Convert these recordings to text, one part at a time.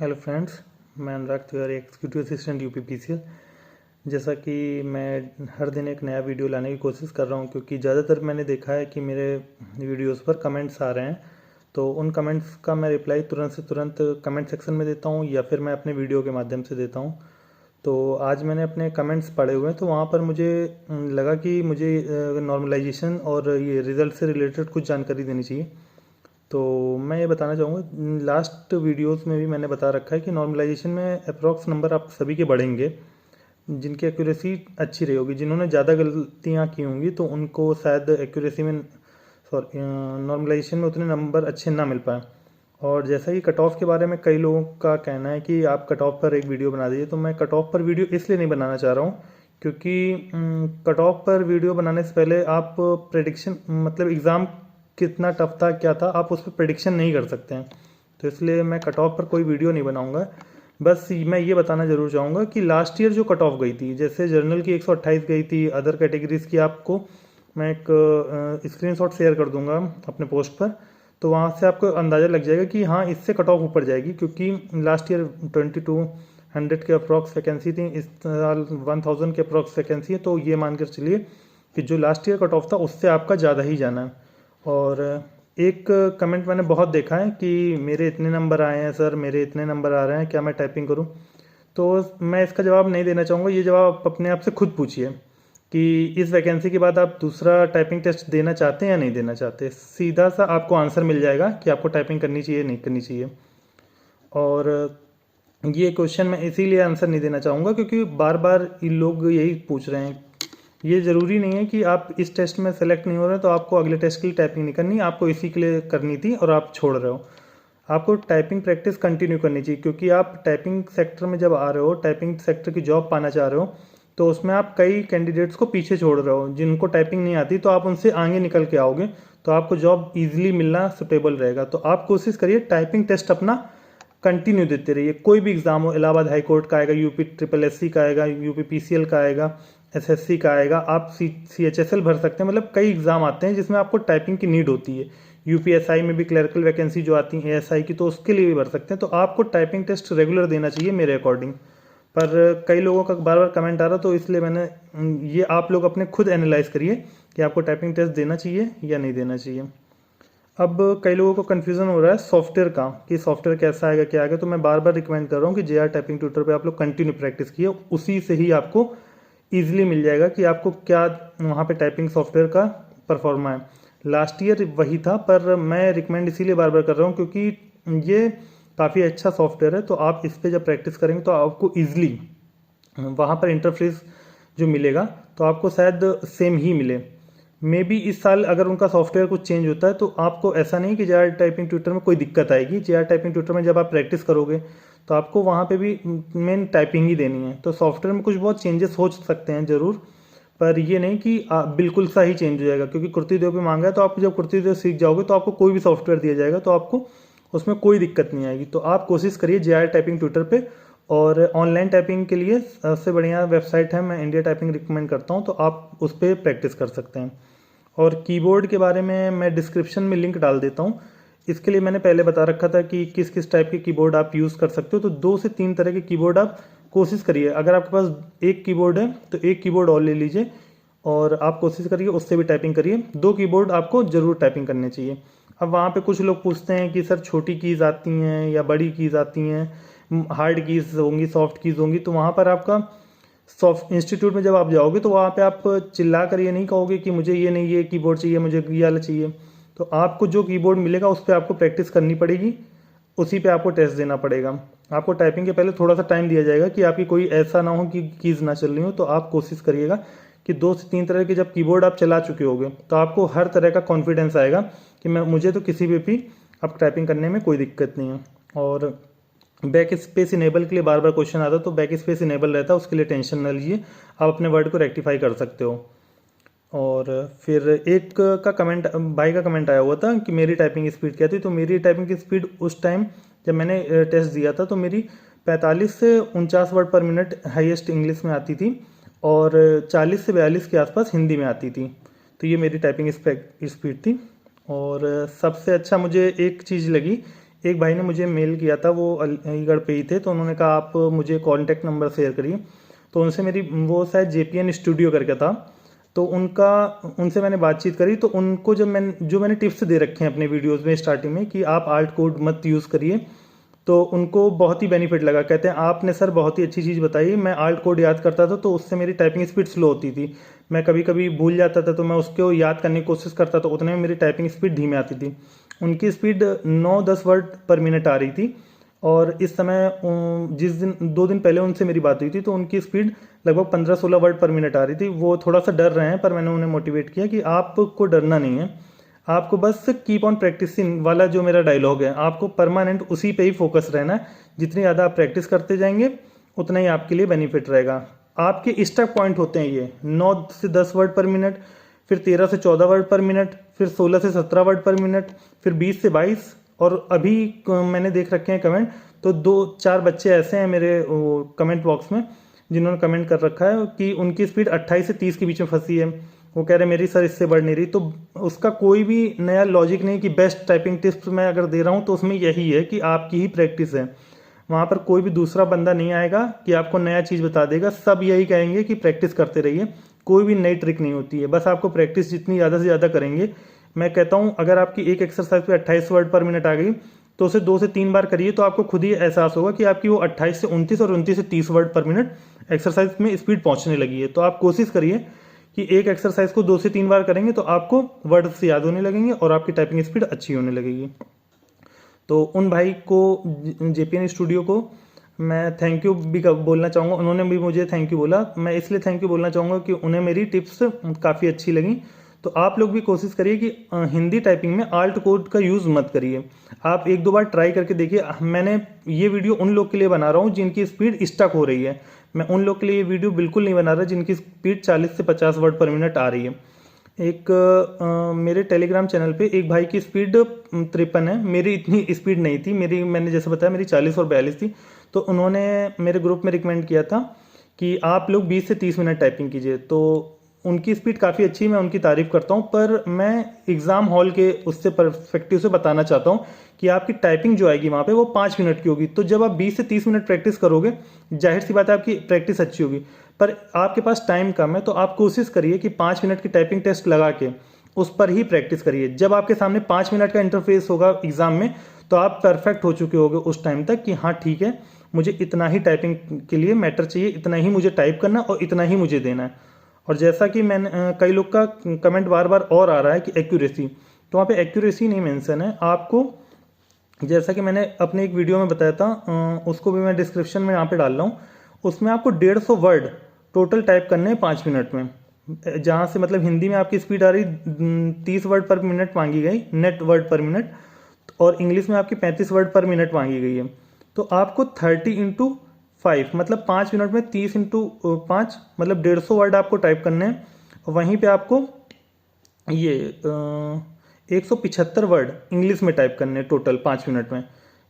Hello friends, मैं अनुराग Tiwari, executive assistant UPPCL. जैसा कि मैं हर दिन एक नया वीडियो लाने की कोशिश कर रहा हूं, क्योंकि ज़्यादातर मैंने देखा है कि मेरे वीडियोस पर कमेंट्स आ रहे हैं, तो उन कमेंट्स का मैं रिप्लाई तुरंत से तुरंत कमेंट सेक्शन में देता हूं या फिर मैं अपने वीडियो के माध्यम से देता हूं। तो आज मैंने अपने कमेंट्स पढ़े हुए हैं, तो वहाँ पर मुझे लगा कि मुझे नॉर्मलाइजेशन और ये रिज़ल्ट से रिलेटेड कुछ जानकारी देनी चाहिए। तो मैं ये बताना चाहूँगा, लास्ट वीडियोस में भी मैंने बता रखा है कि नॉर्मलाइजेशन में अप्रॉक्स नंबर आप सभी के बढ़ेंगे जिनकी एक्यूरेसी अच्छी रही होगी। जिन्होंने ज़्यादा गलतियाँ की होंगी तो उनको शायद एक्यूरेसी में नॉर्मलाइजेशन में उतने नंबर अच्छे ना मिल पाए। और जैसा कि कट ऑफ के बारे में कई लोगों का कहना है कि आप कट ऑफ पर एक वीडियो बना दीजिए, तो मैं कट ऑफ पर वीडियो इसलिए नहीं बनाना चाह रहा हूँ क्योंकि कट ऑफ पर वीडियो बनाने से पहले आप प्रेडिक्शन, मतलब एग्ज़ाम कितना टफ था क्या था, आप उस पर प्रेडिक्शन नहीं कर सकते हैं। तो इसलिए मैं कट ऑफ पर कोई वीडियो नहीं बनाऊंगा। बस मैं ये बताना ज़रूर चाहूँगा कि लास्ट ईयर जो कट ऑफ गई थी, जैसे जर्नल की 128 गई थी, अदर कैटेगरीज़ की आपको मैं एक स्क्रीनशॉट शेयर कर दूंगा अपने पोस्ट पर, तो वहाँ से आपको अंदाज़ा लग जाएगा कि हाँ इससे कट ऑफ ऊपर जाएगी, क्योंकि लास्ट ईयर 2200 के अप्रॉक्स वैकेंसी थी, इस साल 1000 के अप्रॉक्स वैकेंसी है। तो ये मान कर चलिए कि जो लास्ट ईयर कट ऑफ था उससे आपका ज़्यादा ही जाना है। और एक कमेंट मैंने बहुत देखा है कि मेरे इतने नंबर आए हैं सर, मेरे इतने नंबर आ रहे हैं, क्या मैं टाइपिंग करूं? तो मैं इसका जवाब नहीं देना चाहूँगा। ये जवाब आप अपने आप से खुद पूछिए कि इस वैकेंसी के बाद आप दूसरा टाइपिंग टेस्ट देना चाहते हैं या नहीं देना चाहते। सीधा सा आपको आंसर मिल जाएगा कि आपको टाइपिंग करनी चाहिए नहीं करनी चाहिए। और ये क्वेश्चन मैं इसीलिए आंसर नहीं देना चाहूँगा क्योंकि बार बार ये लोग यही पूछ रहे हैं। ये ज़रूरी नहीं है कि आप इस टेस्ट में सेलेक्ट नहीं हो रहे तो आपको अगले टेस्ट के लिए टाइपिंग नहीं करनी, आपको इसी के लिए करनी थी और आप छोड़ रहे हो। आपको टाइपिंग प्रैक्टिस कंटिन्यू करनी चाहिए, क्योंकि आप टाइपिंग सेक्टर में जब आ रहे हो, टाइपिंग सेक्टर की जॉब पाना चाह रहे हो, तो उसमें आप कई कैंडिडेट्स को पीछे छोड़ रहे हो जिनको टाइपिंग नहीं आती, तो आप उनसे आगे निकल के आओगे तो आपको जॉब ईजिली मिलना सुटेबल रहेगा। तो आप कोशिश करिए टाइपिंग टेस्ट अपना कंटिन्यू देते रहिए। कोई भी एग्जाम हो, इलाहाबाद हाई कोर्ट का आएगा, यूपी ट्रिपल एससी का आएगा, यूपी पीसीएल का आएगा, एसएससी का आएगा, आप सीएचएसएल भर सकते हैं। मतलब कई एग्जाम आते हैं जिसमें आपको टाइपिंग की नीड होती है। यूपीएसआई में भी क्लरिकल वैकेंसी जो आती है एएसआई की, तो उसके लिए भी भर सकते हैं। तो आपको टाइपिंग टेस्ट रेगुलर देना चाहिए मेरे अकॉर्डिंग। पर कई लोगों का बार बार कमेंट आ रहा, तो इसलिए मैंने ये आप लोग अपने खुद एनालाइज करिए कि आपको टाइपिंग टेस्ट देना चाहिए या नहीं देना चाहिए। अब कई लोगों को कन्फ्यूज़न हो रहा है सॉफ्टवेयर का कि सॉफ्टवेयर कैसा आएगा क्या आएगा, तो मैं बार बार रिकमेंड कर रहा हूँ कि जेआर टाइपिंग ट्यूटर पे आप लोग कंटिन्यू प्रैक्टिस किए, उसी से ही आपको ईजिली मिल जाएगा कि आपको क्या वहाँ पे टाइपिंग सॉफ्टवेयर का परफॉर्मा है। लास्ट ईयर वही था, पर मैं रिकमेंड इसीलिए बार बार कर रहा हूँ क्योंकि ये काफ़ी अच्छा सॉफ्टवेयर है। तो आप इस पर जब प्रैक्टिस करेंगे तो आपको ईजिली वहाँ पर इंटरफेस जो मिलेगा तो आपको शायद सेम ही मिले। मे बी इस साल अगर उनका सॉफ्टवेयर कुछ चेंज होता है तो आपको ऐसा नहीं कि जेआर टाइपिंग ट्यूटर में कोई दिक्कत आएगी। जेआर टाइपिंग ट्यूटर में जब आप प्रैक्टिस करोगे तो आपको वहाँ पे भी मेन टाइपिंग ही देनी है। तो सॉफ्टवेयर में कुछ बहुत चेंजेस हो सकते हैं ज़रूर, पर ये नहीं कि बिल्कुल सा ही चेंज हो जाएगा। क्योंकि कुर्तीदेव पे मांगा है, तो आप जब कुर्तीदेव सीख जाओगे तो आपको कोई भी सॉफ्टवेयर दिया जाएगा तो आपको उसमें कोई दिक्कत नहीं आएगी। तो आप कोशिश करिए जेआर टाइपिंग ट्यूटर पे। और ऑनलाइन टाइपिंग के लिए सबसे बढ़िया वेबसाइट है, मैं इंडिया टाइपिंग रिकमेंड करता हूँ, तो आप उस पर प्रैक्टिस कर सकते हैं। और कीबोर्ड के बारे में मैं डिस्क्रिप्शन में लिंक डाल देता हूँ। इसके लिए मैंने पहले बता रखा था कि किस किस टाइप के कीबोर्ड आप यूज़ कर सकते हो। तो 2 से 3 तरह के कीबोर्ड आप कोशिश करिए। अगर आपके पास एक कीबोर्ड है तो एक कीबोर्ड और ले लीजिए और आप कोशिश करिए उससे भी टाइपिंग करिए। 2 कीबोर्ड आपको ज़रूर टाइपिंग करने चाहिए। अब वहाँ पे कुछ लोग पूछते हैं कि सर छोटी कीज़ आती हैं या बड़ी कीज़ आती हैं, हार्ड कीज़ होंगी, सॉफ्ट कीज़ होंगी। तो वहाँ पर आपका सॉफ्ट इंस्टीट्यूट में जब आप जाओगे तो वहाँ पे आप चिल्ला कर ये नहीं कहोगे कि मुझे ये नहीं, ये कीबोर्ड चाहिए, मुझे ये वाला चाहिए। तो आपको जो कीबोर्ड मिलेगा उस पर आपको प्रैक्टिस करनी पड़ेगी, उसी पे आपको टेस्ट देना पड़ेगा। आपको टाइपिंग के पहले थोड़ा सा टाइम दिया जाएगा कि आपकी कोई ऐसा ना हो कि कीज़ ना चल रही हो। तो आप कोशिश करिएगा कि 2 से 3 तरह के जब कीबोर्ड आप चला चुके होगे तो आपको हर तरह का कॉन्फिडेंस आएगा कि मुझे तो किसी भी अब टाइपिंग करने में कोई दिक्कत नहीं है। और बैक स्पेस इनेबल के लिए बार बार क्वेश्चन आता है, तो बैक स्पेस इनेबल रहता है, उसके लिए टेंशन न लीजिए, आप अपने वर्ड को रेक्टिफाई कर सकते हो। और फिर एक का कमेंट, भाई का कमेंट आया हुआ था कि मेरी टाइपिंग स्पीड क्या थी। तो मेरी टाइपिंग की स्पीड उस टाइम जब मैंने टेस्ट दिया था तो मेरी 45 से 49 वर्ड पर मिनट हाईएस्ट इंग्लिश में आती थी और 40 से 42 के आसपास हिंदी में आती थी। तो ये मेरी टाइपिंग स्पीड थी। और सबसे अच्छा मुझे एक चीज़ लगी एक भाई ने मुझे मेल किया था, वो अलीगढ़ पे ही थे, तो उन्होंने कहा आप मुझे कॉन्टैक्ट नंबर शेयर करिए। तो उनसे मेरी, वो शायद JPN स्टूडियो करके था, तो उनसे मैंने बातचीत करी। तो उनको जब मैंने टिप्स दे रखे हैं अपने वीडियोज़ में स्टार्टिंग में कि आप आल्ट कोड मत यूज़ करिए, तो उनको बहुत ही बेनिफिट लगा। कहते हैं आपने सर बहुत ही अच्छी चीज़ बताई, मैं आल्ट कोड याद करता था तो उससे मेरी टाइपिंग स्पीड स्लो होती थी, मैं कभी कभी भूल जाता था, तो मैं उसको याद करने की कोशिश करता तो उतने में मेरी टाइपिंग स्पीड धीमे आती थी। उनकी स्पीड 9-10 वर्ड पर मिनट आ रही थी, और इस समय जिस दिन 2 दिन पहले उनसे मेरी बात हुई थी तो उनकी स्पीड लगभग 15-16 वर्ड पर मिनट आ रही थी। वो थोड़ा सा डर रहे हैं, पर मैंने उन्हें मोटिवेट किया कि आपको डरना नहीं है, आपको बस कीप ऑन प्रैक्टिसिंग वाला जो मेरा डायलॉग है, आपको परमानेंट उसी पे ही फोकस रहना है। जितनी ज़्यादा आप प्रैक्टिस करते जाएंगे उतना ही आपके लिए बेनिफिट रहेगा। आपके स्टक पॉइंट होते हैं ये 9 से 10 वर्ड पर मिनट, फिर 13 से 14 वर्ड पर मिनट, फिर 16 से 17 वर्ड पर मिनट, फिर 20 से 22। और अभी मैंने देख रखे हैं कमेंट, तो 2-4 बच्चे ऐसे हैं मेरे कमेंट बॉक्स में जिन्होंने कमेंट कर रखा है कि उनकी स्पीड 28 से 30 के बीच में फंसी है। वो कह रहे मेरी सर इससे बढ़ नहीं रही। तो उसका कोई भी नया लॉजिक नहीं कि बेस्ट टाइपिंग टिप्स मैं अगर दे रहा हूँ तो उसमें यही है कि आपकी ही प्रैक्टिस है। वहाँ पर कोई भी दूसरा बंदा नहीं आएगा कि आपको नया चीज़ बता देगा, सब यही कहेंगे कि प्रैक्टिस करते रहिए। कोई भी नई ट्रिक नहीं होती है, बस आपको प्रैक्टिस जितनी ज़्यादा से ज़्यादा करेंगे। मैं कहता हूँ अगर आपकी एक एक्सरसाइज पे 28 वर्ड पर मिनट आ गई तो उसे 2 से 3 बार करिए, तो आपको खुद ही एहसास होगा कि आपकी वो 28 से 29 और 29 से 30 वर्ड पर मिनट एक्सरसाइज में स्पीड पहुंचने लगी है। तो आप कोशिश करिए कि एक एक्सरसाइज को 2 से 3 बार करेंगे तो आपको वर्ड्स याद होने लगेंगे और आपकी टाइपिंग स्पीड अच्छी होने लगेगी। तो उन भाई को, JPN स्टूडियो को मैं थैंक यू भी बोलना चाहूँगा। उन्होंने भी मुझे थैंक यू बोला, मैं इसलिए थैंक यू बोलना चाहूँगा कि उन्हें मेरी टिप्स काफ़ी अच्छी लगी। तो आप लोग भी कोशिश करिए कि हिंदी टाइपिंग में आल्ट कोड का यूज़ मत करिए। आप 1-2 बार ट्राई करके देखिए। मैंने ये वीडियो उन लोग के लिए बना रहा हूँ जिनकी स्पीड स्टक हो रही है। मैं उन लोग के लिए ये वीडियो बिल्कुल नहीं बना रहा जिनकी स्पीड 40 से 50 वर्ड पर मिनट आ रही है। एक मेरे टेलीग्राम चैनल पे एक भाई की स्पीड 53 है, मेरी इतनी स्पीड नहीं थी, मैंने जैसे बताया मेरी 40 और 42 थी। तो उन्होंने मेरे ग्रुप में रिकमेंड किया था कि आप लोग 20 से 30 मिनट टाइपिंग कीजिए। तो उनकी स्पीड काफ़ी अच्छी, मैं उनकी तारीफ़ करता हूँ। पर मैं एग्ज़ाम हॉल के उससे पर्सपेक्टिव से बताना चाहता हूँ कि आपकी टाइपिंग जो आएगी वहाँ पे वो 5 मिनट की होगी। तो जब आप 20 से 30 मिनट प्रैक्टिस करोगे, जाहिर सी बात है आपकी प्रैक्टिस अच्छी होगी, पर आपके पास टाइम कम है। तो आप कोशिश करिए कि 5 मिनट की टाइपिंग टेस्ट लगा के उस पर ही प्रैक्टिस करिए। जब आपके सामने 5 मिनट का इंटरफेस होगा एग्ज़ाम में, तो आप परफेक्ट हो चुके होगे उस टाइम तक कि हाँ ठीक है, मुझे इतना ही टाइपिंग के लिए मैटर चाहिए, इतना ही मुझे टाइप करना और इतना ही मुझे देना है। और जैसा कि मैंने कई लोग का कमेंट बार बार और आ रहा है कि एक्यूरेसी, तो वहाँ पे एक्यूरेसी नहीं मेंशन है। आपको, जैसा कि मैंने अपने एक वीडियो में बताया था, उसको भी मैं डिस्क्रिप्शन में यहाँ पे डाल रहा हूँ। उसमें आपको 150 वर्ड टोटल टाइप करने हैं 5 मिनट में। जहाँ से मतलब हिंदी में आपकी स्पीड आ रही 30 वर्ड पर मिनट मांगी गई नेट वर्ड पर मिनट, और इंग्लिश में आपकी 35 वर्ड पर मिनट मांगी गई है। तो आपको 30x5 मतलब 5 मिनट में 30x5 मतलब 150 वर्ड आपको टाइप करने हैं। वहीं पे आपको ये 175 वर्ड इंग्लिश में टाइप करने हैं टोटल 5 मिनट में।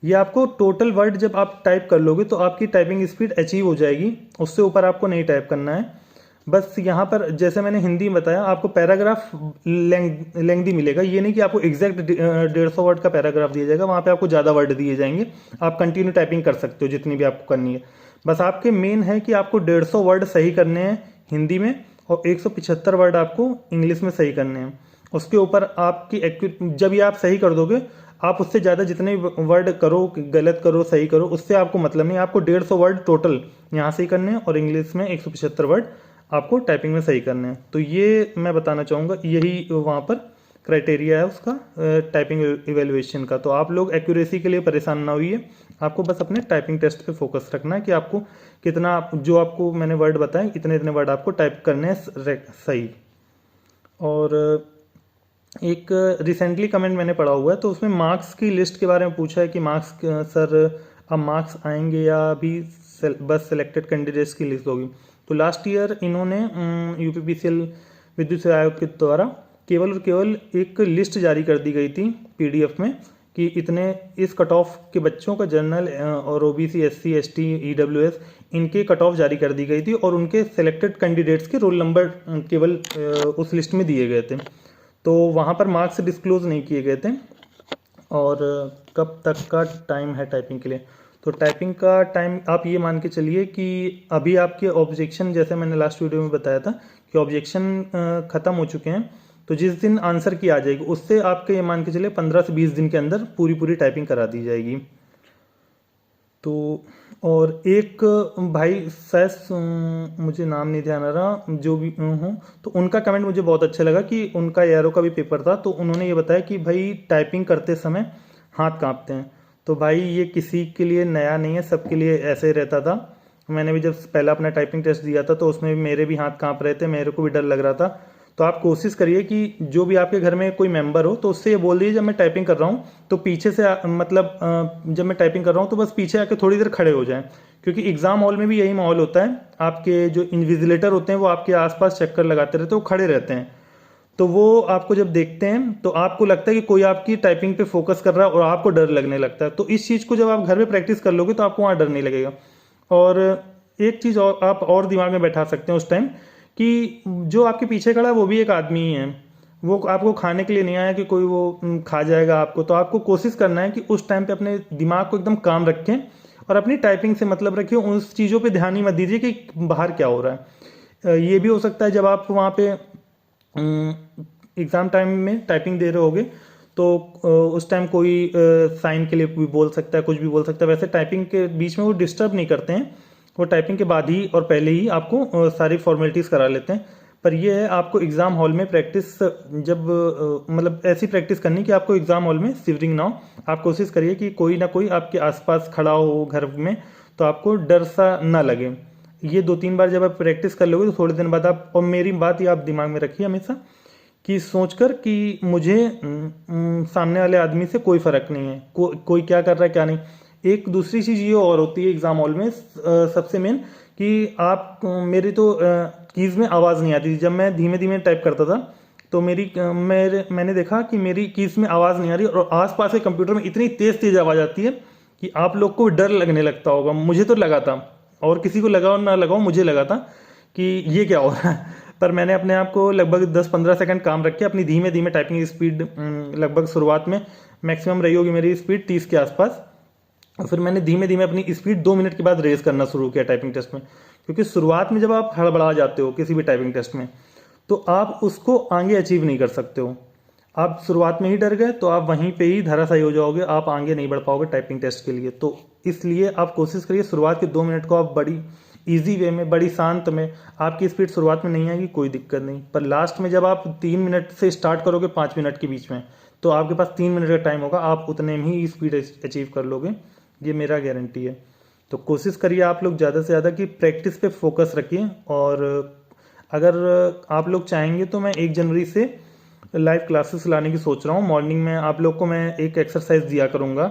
ये आपको टोटल वर्ड जब आप टाइप कर लोगे तो आपकी टाइपिंग स्पीड अचीव हो जाएगी, उससे ऊपर आपको नहीं टाइप करना है। बस यहाँ पर जैसे मैंने हिंदी में बताया, आपको पैराग्राफ लेंथी मिलेगा, ये नहीं कि आपको एग्जैक्ट 150 वर्ड का पैराग्राफ दिया जाएगा, वहाँ पे आपको ज़्यादा वर्ड दिए जाएंगे। आप कंटिन्यू टाइपिंग कर सकते हो जितनी भी आपको करनी है। बस आपके मेन है कि आपको 150 वर्ड सही करने हैं हिंदी में और 175 वर्ड आपको इंग्लिश में सही करने हैं। उसके ऊपर आपकी जब ये आप सही कर दोगे, आप उससे ज़्यादा जितने वर्ड करो, गलत करो, सही करो, उससे आपको मतलब नहीं। आपको 150 वर्ड टोटल यहाँ से ही करने हैं और इंग्लिश में 175 वर्ड आपको टाइपिंग में सही करने हैं। तो ये मैं बताना चाहूँगा, यही वहाँ पर क्राइटेरिया है उसका टाइपिंग इवेल्युएशन का। तो आप लोग एक्यूरेसी के लिए परेशान ना होइए, आपको बस अपने टाइपिंग टेस्ट पे फोकस रखना है कि आपको कितना, जो आपको मैंने वर्ड बताए इतने इतने वर्ड आपको टाइप करने हैं सही। और एक रिसेंटली कमेंट मैंने पढ़ा हुआ है, तो उसमें मार्क्स की लिस्ट के बारे में पूछा है कि मार्क्स सर अब मार्क्स आएंगे या अभी बस सिलेक्टेड कैंडिडेट्स की लिस्ट होगी। तो लास्ट ईयर इन्होंने UPPCL विद्युत सेवा आयोग के द्वारा केवल और केवल एक लिस्ट जारी कर दी गई थी PDF में कि इतने इस कट ऑफ के बच्चों का जनरल और OBC SC ST EWS इनके कट ऑफ जारी कर दी गई थी और उनके सिलेक्टेड कैंडिडेट्स के रोल नंबर केवल उस लिस्ट में दिए गए थे। तो वहाँ पर मार्क्स डिस्क्लोज नहीं किए गए थे। और कब तक का टाइम है टाइपिंग के लिए? तो टाइपिंग का टाइम आप ये मान के चलिए कि अभी आपके ऑब्जेक्शन, जैसे मैंने लास्ट वीडियो में बताया था कि ऑब्जेक्शन ख़त्म हो चुके हैं, तो जिस दिन आंसर की आ जाएगी उससे आपके ये मान के चलिए 15 से 20 दिन के अंदर पूरी टाइपिंग करा दी जाएगी। तो और एक भाई शायद मुझे नाम नहीं ध्यान आ रहा, जो भी हूँ, तो उनका कमेंट मुझे बहुत अच्छा लगा कि उनका एरो का भी पेपर था, तो उन्होंने ये बताया कि भाई टाइपिंग करते समय हाथ कांपते हैं। तो भाई ये किसी के लिए नया नहीं है, सबके लिए ऐसे ही रहता था। मैंने भी जब पहला अपना टाइपिंग टेस्ट दिया था तो उसमें भी मेरे भी हाथ कांप रहे थे, मेरे को भी डर लग रहा था। तो आप कोशिश करिए कि जो भी आपके घर में कोई मेंबर हो तो उससे ये बोल दीजिए जब मैं टाइपिंग कर रहा हूँ तो पीछे से जब मैं टाइपिंग कर रहा हूँ तो बस पीछे आके थोड़ी देर खड़े हो जाएं, क्योंकि एग्जाम हॉल में भी यही माहौल होता है। आपके जो इन्विजिलेटर होते हैं वो आपके आसपास चक्कर लगाते रहते हैं, वो खड़े रहते हैं। तो वो आपको जब देखते हैं तो आपको लगता है कि कोई आपकी टाइपिंग पे फोकस कर रहा है और आपको डर लगने लगता है। तो इस चीज़ को जब आप घर में प्रैक्टिस कर लोगे तो आपको वहाँ डर नहीं लगेगा। और एक चीज़ और आप और दिमाग में बैठा सकते हैं उस टाइम कि जो आपके पीछे खड़ा है वो भी एक आदमी ही है, वो आपको खाने के लिए नहीं आया कि कोई वो खा जाएगा आपको। तो आपको कोशिश करना है कि उस टाइम पे अपने दिमाग को एकदम काम रखें और अपनी टाइपिंग से मतलब रखिए, उस चीज़ों पे ध्यान ही मत दीजिए कि बाहर क्या हो रहा है। ये भी हो सकता है जब आप वहाँ पे एग्ज़ाम टाइम में टाइपिंग दे रहे होगे तो उस टाइम कोई साइन के लिए भी बोल सकता है, कुछ भी बोल सकता है। वैसे टाइपिंग के बीच में वो डिस्टर्ब नहीं करते हैं, वो टाइपिंग के बाद ही और पहले ही आपको सारी फॉर्मेलिटीज़ करा लेते हैं। पर ये है आपको एग्ज़ाम हॉल में प्रैक्टिस जब मतलब ऐसी प्रैक्टिस करनी कि आपको एग्ज़ाम हॉल में सिवरिंग ना हो। आप कोशिश करिए कि कोई ना कोई आपके आसपास खड़ा हो घर में, तो आपको डर सा ना लगे। ये 2-3 बार जब आप प्रैक्टिस कर लोगे तो थोड़े दिन बाद आप, और मेरी बात ये आप दिमाग में रखिए हमेशा कि सोचकर कि मुझे सामने वाले आदमी से कोई फ़र्क नहीं है, कोई क्या कर रहा है क्या नहीं। एक दूसरी चीज़ ये और होती है एग्ज़ाम हॉल में सबसे मेन कि आप मेरी तो कीज़ में आवाज़ नहीं आती थी। जब मैं धीमे धीमे टाइप करता था तो मैंने देखा कि मेरी कीज़ में आवाज़ नहीं आ रही और आसपास के कंप्यूटर में इतनी तेज़ आवाज़ आती है कि आप लोग को डर लगने लगता होगा। मुझे तो लगा था, और किसी को लगा और ना लगाओ, मुझे लगा था कि ये क्या हो रहा है। पर मैंने अपने आप को लगभग 10-15 सेकंड काम रख के अपनी धीमे धीमे टाइपिंग स्पीड, लगभग शुरुआत में मैक्सिमम रही होगी मेरी स्पीड 30 के आसपास, और फिर मैंने धीमे धीमे अपनी स्पीड 2 मिनट के बाद रेस करना शुरू किया टाइपिंग टेस्ट में। क्योंकि शुरुआत में जब आप हड़बड़ा जाते हो किसी भी टाइपिंग टेस्ट में तो आप उसको आगे अचीव नहीं कर सकते हो। आप शुरुआत में ही डर गए तो आप वहीं पे ही धराशायी हो जाओगे, आप आगे नहीं बढ़ पाओगे टाइपिंग टेस्ट के लिए। तो इसलिए आप कोशिश करिए शुरुआत के 2 मिनट को आप बड़ी इजी वे में, बड़ी शांत में, आपकी स्पीड शुरुआत में नहीं आएगी कोई दिक्कत नहीं, पर लास्ट में जब आप 3 मिनट से स्टार्ट करोगे 5 मिनट के बीच में, तो आपके पास 3 मिनट का टाइम होगा, आप उतने में ही स्पीड अचीव कर लोगे, ये मेरा गारंटी है। तो कोशिश करिए आप लोग ज़्यादा से ज़्यादा कि प्रैक्टिस पे फोकस रखिए। और अगर आप लोग चाहेंगे तो मैं 1 जनवरी से लाइव क्लासेस लाने की सोच रहा हूँ। मॉर्निंग में आप लोग को मैं एक एक्सरसाइज दिया करूँगा,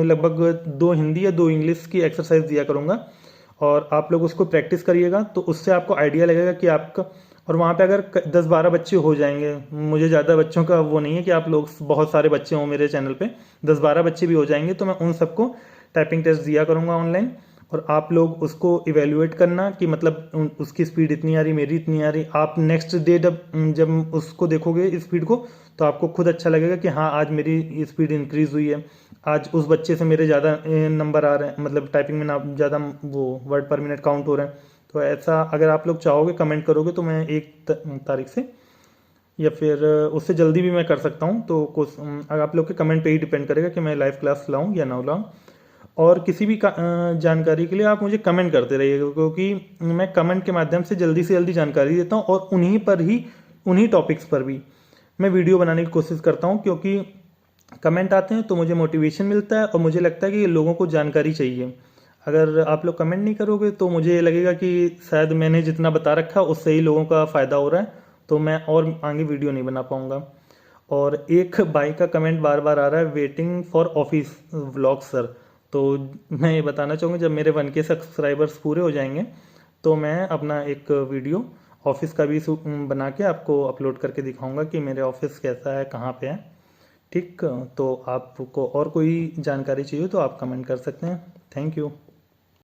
लगभग 2 हिंदी या 2 इंग्लिश की एक्सरसाइज दिया करूँगा, और आप लोग उसको प्रैक्टिस करिएगा तो उससे आपको आइडिया लगेगा कि आपका, और वहाँ पे अगर 10-12 बच्चे हो जाएंगे, मुझे ज़्यादा बच्चों का वो नहीं है कि आप लोग बहुत सारे बच्चे हों मेरे चैनल पे, 10-12 बच्चे भी हो जाएंगे तो मैं उन सबको टाइपिंग टेस्ट दिया करूँगा ऑनलाइन, और आप लोग उसको इवेल्युएट करना कि मतलब उसकी स्पीड इतनी आ रही, मेरी इतनी आ रही। आप नेक्स्ट डे जब उसको देखोगे स्पीड को तो आपको खुद अच्छा लगेगा कि हाँ आज मेरी स्पीड इंक्रीज़ हुई है, आज उस बच्चे से मेरे ज़्यादा नंबर आ रहे हैं, मतलब टाइपिंग में ना ज़्यादा वो वर्ड पर मिनट काउंट हो रहे हैं। तो ऐसा अगर आप लोग चाहोगे कमेंट करोगे तो मैं 1 तारीख से या फिर उससे जल्दी भी मैं कर सकता हूँ। तो अगर आप लोग के कमेंट पे ही डिपेंड करेगा कि मैं लाइव क्लास लाऊँ या ना लाऊँ। और किसी भी जानकारी के लिए आप मुझे कमेंट करते रहिएगा, क्योंकि मैं कमेंट के माध्यम से जल्दी जानकारी देता हूँ, और उन्हीं टॉपिक्स पर भी मैं वीडियो बनाने की कोशिश करता हूँ, क्योंकि कमेंट आते हैं तो मुझे मोटिवेशन मिलता है और मुझे लगता है कि लोगों को जानकारी चाहिए। अगर आप लोग कमेंट नहीं करोगे तो मुझे लगेगा कि शायद मैंने जितना बता रखा उससे ही लोगों का फ़ायदा हो रहा है, तो मैं और आगे वीडियो नहीं बना पाऊँगा। और एक भाई का कमेंट बार बार आ रहा है, waiting for office vlog sir. तो मैं ये बताना चाहूँगा जब मेरे 1K सब्सक्राइबर्स पूरे हो जाएंगे तो मैं अपना एक वीडियो ऑफिस का भी बना के आपको अपलोड करके दिखाऊंगा कि मेरे ऑफिस कैसा है, कहाँ पे है। ठीक, तो आपको और कोई जानकारी चाहिए तो आप कमेंट कर सकते हैं। Thank you.